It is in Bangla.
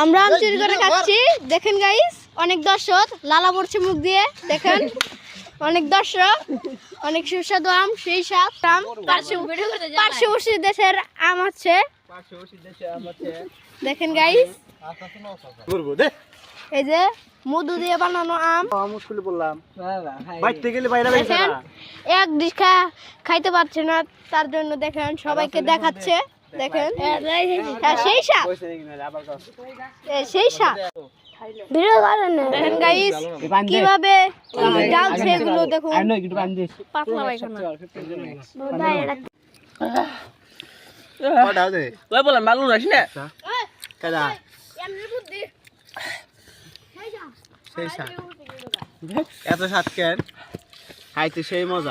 আমরা আম চুরি করে খাচ্ছি দেখেন গাইস, অনেক দর্শক লালা পড়ছে মুখ দিয়ে দেখেন, অনেক দর্শক, অনেক সুস্বাদু আম, সেই স্বাদ আম। পার্শ্ববর্তী দেশের আম আছে দেখেন গাইস, এই যে মধু দিয়ে বানানো আম। এক ডিশ খাইতে পারছে না, তার জন্য দেখেন সবাইকে দেখাচ্ছে দেখেন, সেই স্বাদ, সেই স্বাদ। দেখেন গাইস কিভাবে ডালছে এগুলো দেখুন, পাতলা পায়খানা। এত স্বাদ কেন খাইতে সেই মজা।